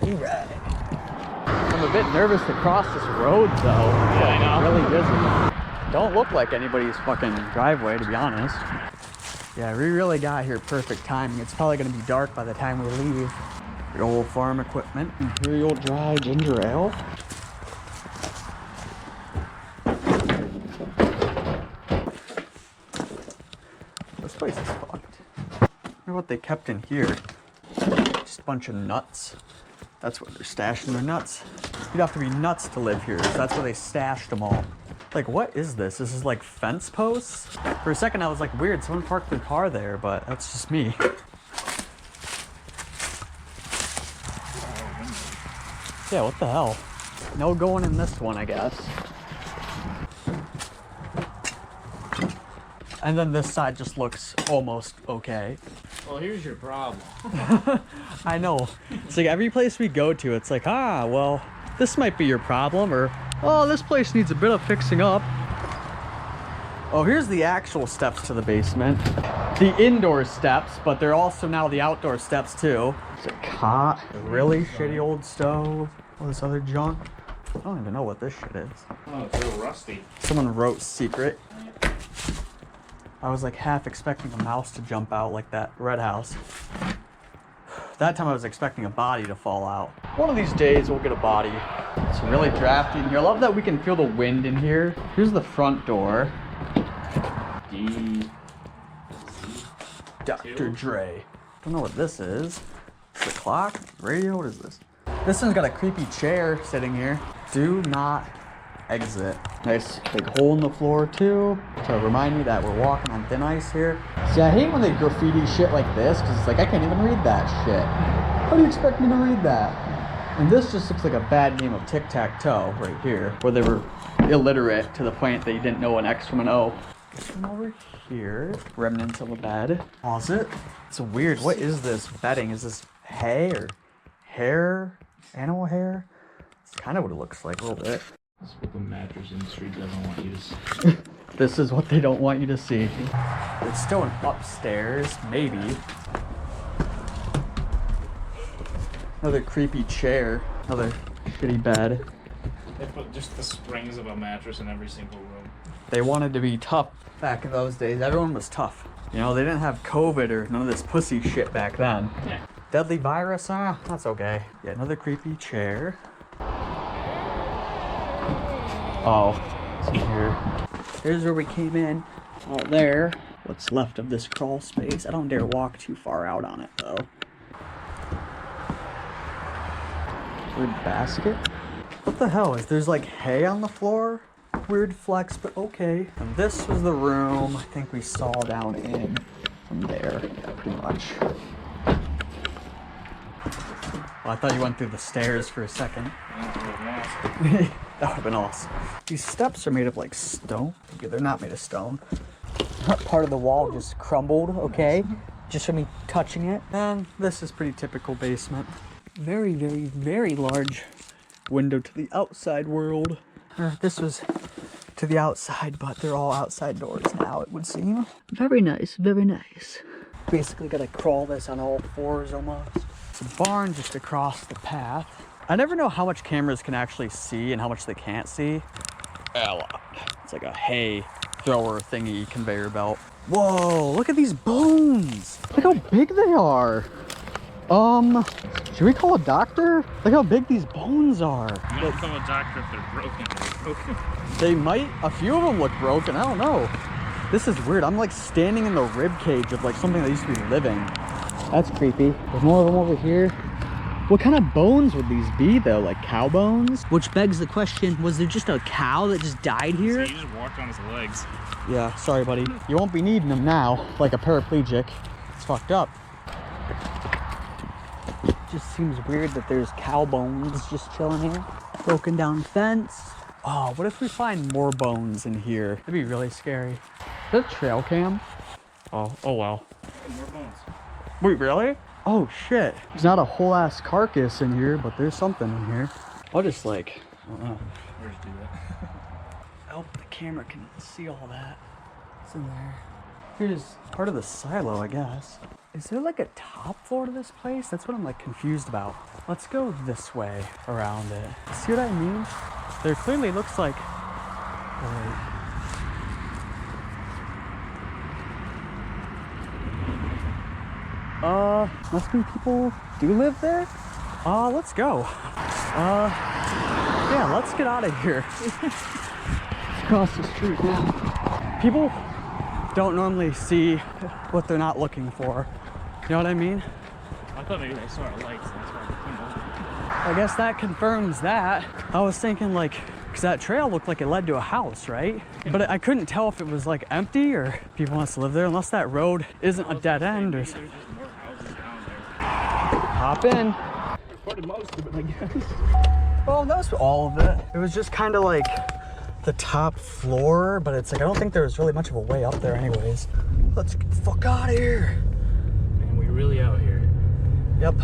Right. I'm a bit nervous to cross this road though. Yeah, I know. Really busy. Don't look like anybody's fucking driveway, to be honest. Yeah, we really got here perfect timing. It's probably gonna be dark by the time we leave. The old farm equipment. Imperial Dry Ginger Ale. This place is fucked. I wonder what they kept in here. Just a bunch of nuts. That's where they're stashing their nuts. You'd have to be nuts to live here, so that's where they stashed them all. Like, what is this? This is like fence posts? For a second I was like, weird, someone parked their car there, but that's just me. Yeah, what the hell? No going in this one, I guess. And then this side just looks almost okay. Well, here's your problem. I know. It's like every place we go to, it's like, ah, well, this might be your problem, or, oh, this place needs a bit of fixing up. Oh, here's the actual steps to the basement. The indoor steps, but they're also now the outdoor steps too. There's a cot, a really shitty old stove, all this other junk. I don't even know what this shit is. Oh, it's real rusty. Someone wrote secret. I was like half expecting a mouse to jump out like that red house. That time I was expecting a body to fall out. One of these days we'll get a body. It's really drafty in here. I love that we can feel the wind in here. Here's the front door. Dr. Dre. Don't know what this is. It's a clock? Radio? What is this? This one's got a creepy chair sitting here. Do not exit. Nice big hole in the floor too, to remind me that we're walking on thin ice here. See, I hate when they graffiti shit like this, because it's like, I can't even read that shit. How do you expect me to read that? And this just looks like a bad game of tic-tac-toe right here, where they were illiterate to the point that you didn't know an X from an O. This one over here, remnants of a bed. Closet. It's weird. What is this bedding? Is this hay or hair? Animal hair? It's kind of what it looks like a little bit. This is what the mattress industry doesn't want you to see. This is what they don't want you to see. It's still an upstairs, maybe. Another creepy chair. Another shitty bed. They put just the springs of a mattress in every single room. They wanted to be tough back in those days. Everyone was tough. You know, they didn't have COVID or none of this pussy shit back then. Yeah. Deadly virus? Ah, that's okay. Yeah, another creepy chair. Oh, it's in here. Here's where we came in. Out there. What's left of this crawl space. I don't dare walk too far out on it, though. Weird basket. What the hell? There's like hay on the floor? Weird flex, but okay. And this was the room I think we saw down in from there, pretty much. Well, I thought you went through the stairs for a second. That would have been awesome. These steps are made of like stone. Okay, they're not made of stone. Part of the wall just crumbled, okay? Just from me touching it. And this is pretty typical basement. Very, very, very large window to the outside world. This was to the outside, but they're all outside doors now, it would seem. Very nice, very nice. Basically gotta crawl this on all fours almost. It's a barn just across the path. I never know how much cameras can actually see and how much they can't see. A lot. It's like a hay thrower thingy conveyor belt. Whoa, look at these bones. Look how big they are. Should we call a doctor? Look how big these bones are. You don't call a doctor if they're broken. They're broken. They might. A few of them look broken. I don't know. This is weird. I'm like standing in the rib cage of like something that used to be living. That's creepy. There's more of them over here. What kind of bones would these be though? Like cow bones? Which begs the question, was there just a cow that just died here? So he just walked on his legs. Yeah, sorry buddy. You won't be needing them now, like a paraplegic. It's fucked up. It just seems weird that there's cow bones just chilling here. Broken down fence. Oh, what if we find more bones in here? That'd be really scary. Is that a trail cam? Oh well. More bones. Wait, really? Oh shit. There's not a whole ass carcass in here, but there's something in here. I'll just like, I don't know. We'll just do that. I hope the camera can see all that. It's in there. Here's part of the silo, I guess. Is there like a top floor to this place? That's what I'm like confused about. Let's go this way around it. See what I mean? There clearly looks like, must be people do live there. Let's go. Yeah, let's get out of here. Across the street now. People don't normally see what they're not looking for. You know what I mean? I thought maybe they saw our lights, and that's why they came over. I guess that confirms that. I was thinking like, because that trail looked like it led to a house, right? But I couldn't tell if it was like empty or people wants to live there, unless that road isn't a dead end or something. There's just more houses down there. Hop in. Recorded most of it, I guess. Well, that was all of it. It was just kind of like the top floor, but it's like, I don't think there was really much of a way up there anyways. Let's get the fuck out of here. And we really out here. Yep.